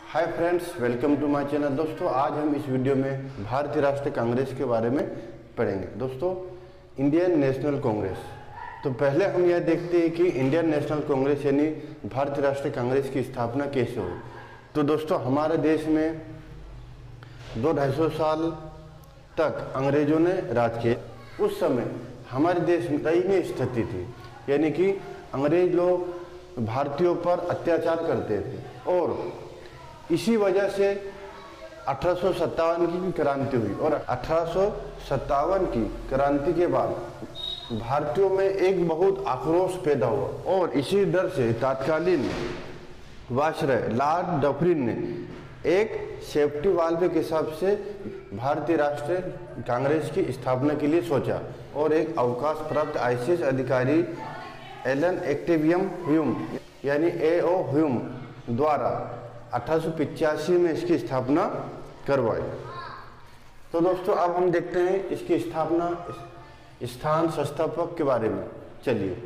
Hi friends, welcome to my channel. दोस्तों, आज हम इस वीडियो में भारतीय राष्ट्रीय कांग्रेस के बारे में पढ़ेंगे। दोस्तों, इंडियन नेशनल कांग्रेस। तो पहले हम यह देखते हैं कि इंडियन नेशनल कांग्रेस यानी भारतीय राष्ट्रीय कांग्रेस की स्थापना कैसे हुई। तो दोस्तों, हमारे देश में 200-250 साल तक अंग्रेजों ने राज किया। उस समय हमारे देश में दयनीय स्थिति थी, यानी कि अंग्रेज लोग भारतीयों पर अत्याचार करते थे और इसी वजह से 1857 की क्रांति हुई। और 1857 की क्रांति के बाद भारतीयों में एक बहुत आक्रोश पैदा हुआ और इसी डर से तत्कालीन वायसराय लॉर्ड डफरिन ने एक सेफ्टी वाल्व के हिसाब से भारतीय राष्ट्रीय कांग्रेस की स्थापना के लिए सोचा और एक अवकाश प्राप्त आईसीएस अधिकारी एलन एक्टिवियम ह्यूम यानी एओ ह्यूम द्वारा 1885 में इसकी स्थापना करवाई। तो दोस्तों, अब हम देखते हैं इसकी स्थापना स्थान संस्थापक के बारे में। चलिए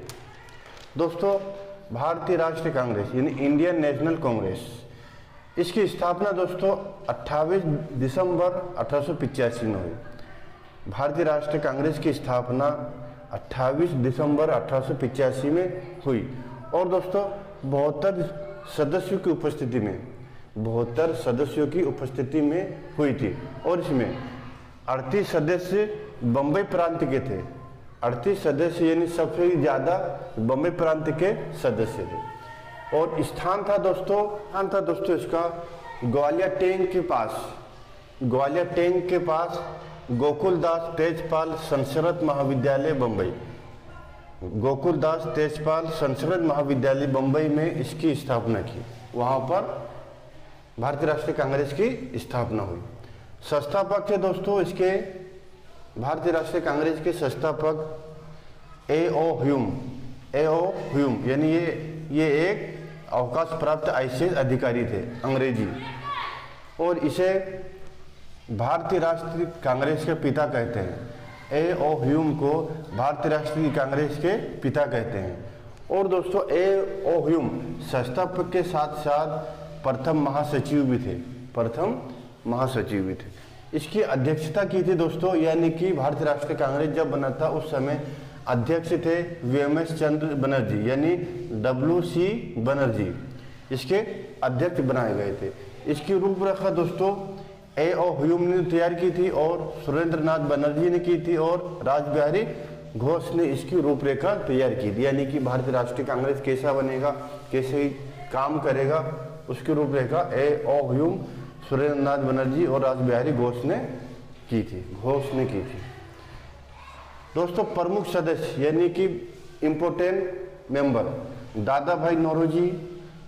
दोस्तों, भारतीय राष्ट्रीय कांग्रेस यानी इंडियन नेशनल कांग्रेस, इसकी स्थापना दोस्तों 28 दिसंबर 1885 में हुई। भारतीय राष्ट्रीय कांग्रेस की स्थापना 28 दिसंबर 1885 में हुई और दोस्तों 72 सदस्यों की उपस्थिति में 72 सदस्यों की उपस्थिति में हुई थी और इसमें 38 सदस्य बम्बई प्रांत के थे। 38 सदस्य यानी सबसे ज़्यादा बम्बई प्रांत के सदस्य थे। और स्थान था दोस्तों इसका ग्वालियर टैंक के पास गोकुलदास तेजपाल संस्कृत महाविद्यालय बम्बई। गोकुलदास तेजपाल संस्कृत महाविद्यालय बम्बई में इसकी स्थापना की। वहाँ पर भारतीय राष्ट्रीय कांग्रेस की स्थापना हुई। संस्थापक थे दोस्तों इसके, भारतीय राष्ट्रीय कांग्रेस के संस्थापक एओ ह्यूम यानी ये एक अवकाश प्राप्त आईसीएस अधिकारी थे अंग्रेजी, और इसे भारतीय राष्ट्रीय कांग्रेस के पिता कहते हैं। एओ ह्यूम को भारतीय राष्ट्रीय कांग्रेस के पिता कहते हैं। और दोस्तों, एओ ह्यूम संस्थापक के साथ साथ प्रथम महासचिव भी थे। इसकी अध्यक्षता की थी दोस्तों, यानी कि भारतीय राष्ट्रीय कांग्रेस जब बना था उस समय अध्यक्ष थे वीएमएस चंद्र बनर्जी यानी WC बनर्जी, इसके अध्यक्ष बनाए गए थे। इसकी रूपरेखा दोस्तों एओ ह्यूम ने तैयार की थी और सुरेंद्रनाथ बनर्जी ने की थी और रासबिहारी घोष ने इसकी रूपरेखा तैयार की थी, यानी कि भारतीय राष्ट्रीय कांग्रेस कैसा बनेगा, कैसे काम करेगा, उसकी रूपरेखा एओ ह्यूम, सुरेंद्रनाथ बनर्जी और रासबिहारी घोष ने की थी। दोस्तों, प्रमुख सदस्य यानी कि इम्पोर्टेंट मेंबर दादा भाई नौरोजी,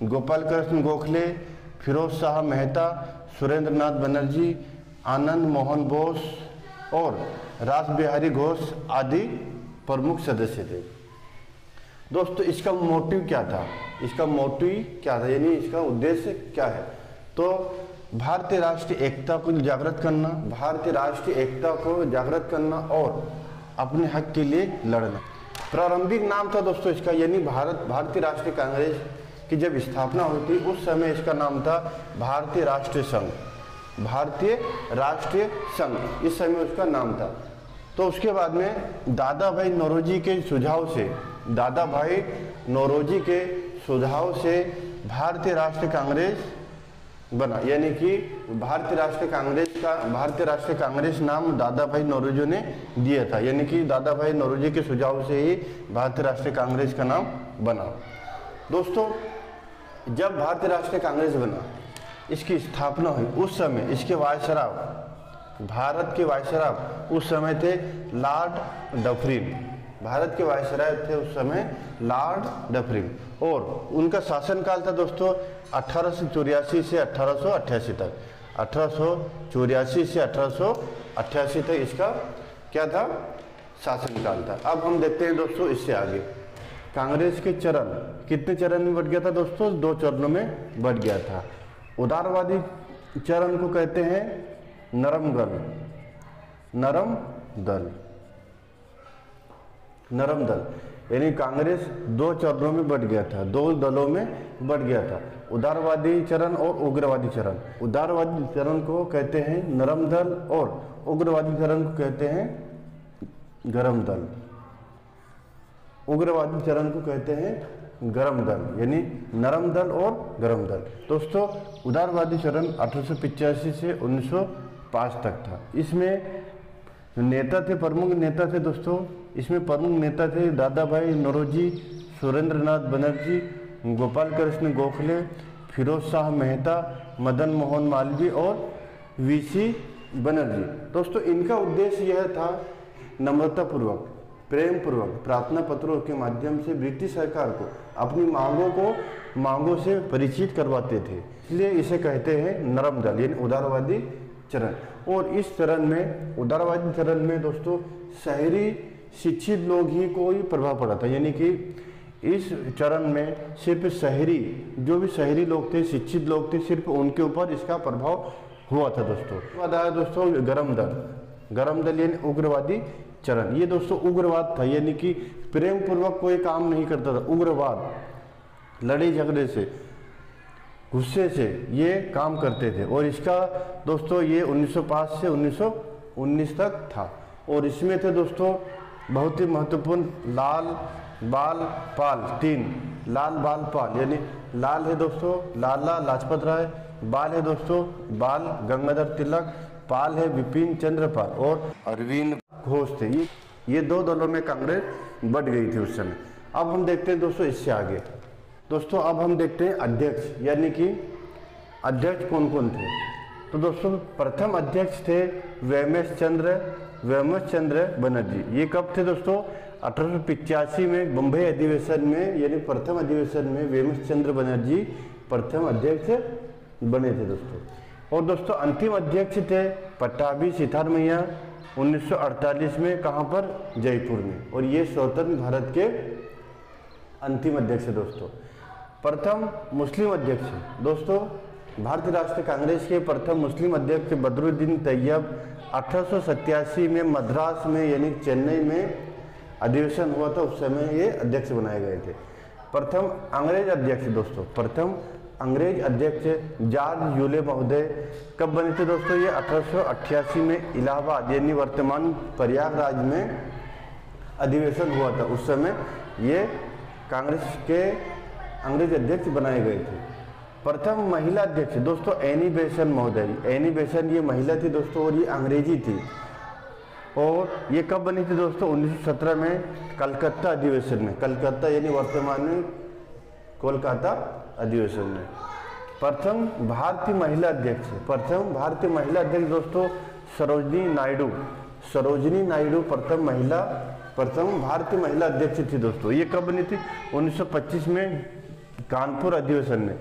गोपाल कृष्ण गोखले, फिरोज शाह मेहता, सुरेंद्रनाथ बनर्जी, आनंद मोहन बोस और रासबिहारी घोष आदि प्रमुख सदस्य थे। दोस्तों, इसका मोटिव क्या था यानी इसका उद्देश्य क्या है? तो भारतीय राष्ट्रीय एकता को जागृत करना और अपने हक के लिए लड़ना। प्रारंभिक नाम था दोस्तों इसका, यानी भारतीय राष्ट्रीय कांग्रेस की जब स्थापना हुई थी उस समय इसका नाम था भारतीय राष्ट्रीय संघ, इस समय उसका नाम था। तो उसके बाद में दादा भाई नौरोजी के सुझाव से भारतीय राष्ट्रीय कांग्रेस बना, यानी कि भारतीय राष्ट्रीय कांग्रेस नाम दादा भाई नौरोजी ने दिया था, यानी कि दादा भाई नौरोजी के सुझाव से ही भारतीय राष्ट्रीय कांग्रेस का नाम बना। दोस्तों, जब भारतीय राष्ट्रीय कांग्रेस बना, इसकी स्थापना हुई, उस समय इसके भारत के वायसराय उस समय थे लॉर्ड डफरिन। भारत के वायसराय थे उस समय लॉर्ड डफरिन और उनका शासनकाल था दोस्तों 1884 से 1888 तक। 1884 से 1888 तक इसका क्या था? शासनकाल था। अब हम देखते हैं दोस्तों इससे आगे कांग्रेस के चरण कितने चरण में बढ़ गया था दोस्तों? 2 चरणों में बढ़ गया था। उदारवादी चरण को कहते हैं नरम दल। यानी कांग्रेस दो चरणों में बट गया था, दो दलों में बट गया था, उदारवादी चरण और उग्रवादी चरण। उदारवादी चरण को कहते हैं नरम दल और उग्रवादी चरण को कहते हैं गरम दल। उग्रवादी चरण को कहते हैं गरम दल, यानी नरम दल और गरम दल। दोस्तों उदारवादी चरण 1885 से 1905 तक था। इसमें नेता थे, प्रमुख नेता थे दोस्तों, इसमें प्रमुख नेता थे दादा भाई नौरोजी, सुरेंद्रनाथ बनर्जी, गोपाल कृष्ण गोखले, फिरोज शाह मेहता, मदन मोहन मालवीय और वीसी बनर्जी। दोस्तों इनका उद्देश्य यह था नम्रतापूर्वक, प्रेम पूर्वक प्रार्थना पत्रों के माध्यम से ब्रिटिश सरकार को अपनी मांगों से परिचित करवाते थे, इसलिए इसे कहते हैं नरम दल यानी उदारवादी चरण। और इस चरण में, उदारवादी चरण में दोस्तों शहरी शिक्षित लोग ही को ही प्रभाव पड़ा था, यानी कि इस चरण में सिर्फ शहरी, जो भी शहरी लोग थे, शिक्षित लोग थे, सिर्फ उनके ऊपर इसका प्रभाव हुआ था दोस्तों। बाद आया दोस्तों गरम दल। गरम दल यानी उग्रवादी चरण। ये दोस्तों उग्रवाद था, यानी कि प्रेम पूर्वक कोई काम नहीं करता था, उग्रवाद, लड़ाई झगड़े से, गुस्से से ये काम करते थे। और इसका दोस्तों ये 1905 से 1919 तक था। और इसमें थे दोस्तों बहुत ही महत्वपूर्ण लाल बाल पाल, तीन लाल बाल पाल, यानी लाल है दोस्तों लाला लाजपत राय, बाल है दोस्तों बाल गंगाधर तिलक, पाल है विपिन चंद्र पाल और अरविंद घोष थे। ये दो दलों में कांग्रेस बढ़ गई थी उस समय। अब हम देखते हैं दोस्तों इससे आगे। दोस्तों अब हम देखते हैं अध्यक्ष, यानी कि अध्यक्ष कौन कौन थे। तो दोस्तों प्रथम अध्यक्ष थे वेमस चंद्र बनर्जी। ये कब थे दोस्तों? 1885 में बम्बई अधिवेशन में, यानी प्रथम अधिवेशन में वेमस चंद्र बनर्जी प्रथम अध्यक्ष बने थे दोस्तों। और दोस्तों अंतिम अध्यक्ष थे पट्टाभी सिद्धारमैया 1948 में, कहाँ पर? जयपुर में। और ये स्वतंत्र भारत के अंतिम अध्यक्ष है दोस्तों। प्रथम मुस्लिम अध्यक्ष दोस्तों भारतीय राष्ट्रीय कांग्रेस के प्रथम मुस्लिम अध्यक्ष बदरुद्दीन तैयब 1887 में मद्रास में यानी चेन्नई में अधिवेशन हुआ था, उस समय ये अध्यक्ष बनाए गए थे। प्रथम अंग्रेज अध्यक्ष दोस्तों, प्रथम अंग्रेज अध्यक्ष जॉर्ज यूले महोदय कब बने थे दोस्तों? ये 1888 में इलाहाबाद यानी वर्तमान प्रयागराज में अधिवेशन हुआ था, उस समय ये कांग्रेस के अंग्रेज अध्यक्ष बनाए गए थे। प्रथम महिला अध्यक्ष दोस्तों एनी बेसन महोदय। एनी बेसन ये महिला थी दोस्तों और ये अंग्रेजी थी। और ये कब बनी थी दोस्तों? 1917 में कलकत्ता अधिवेशन में, कलकत्ता यानी वर्तमान में कोलकाता अधिवेशन में। प्रथम भारतीय महिला अध्यक्ष, प्रथम भारतीय महिला अध्यक्ष दोस्तों सरोजनी नायडू प्रथम भारतीय महिला अध्यक्ष थी दोस्तों। ये कब बनी थी? 1925 में कानपुर अधिवेशन में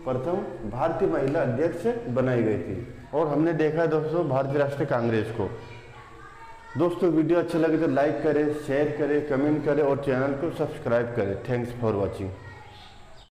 प्रथम भारतीय महिला अध्यक्ष बनाई गई थी। और हमने देखा है दोस्तों भारतीय राष्ट्रीय कांग्रेस को। दोस्तों वीडियो अच्छा लगे तो लाइक करें, शेयर करें, कमेंट करें और चैनल को सब्सक्राइब करें। Thanks for watching.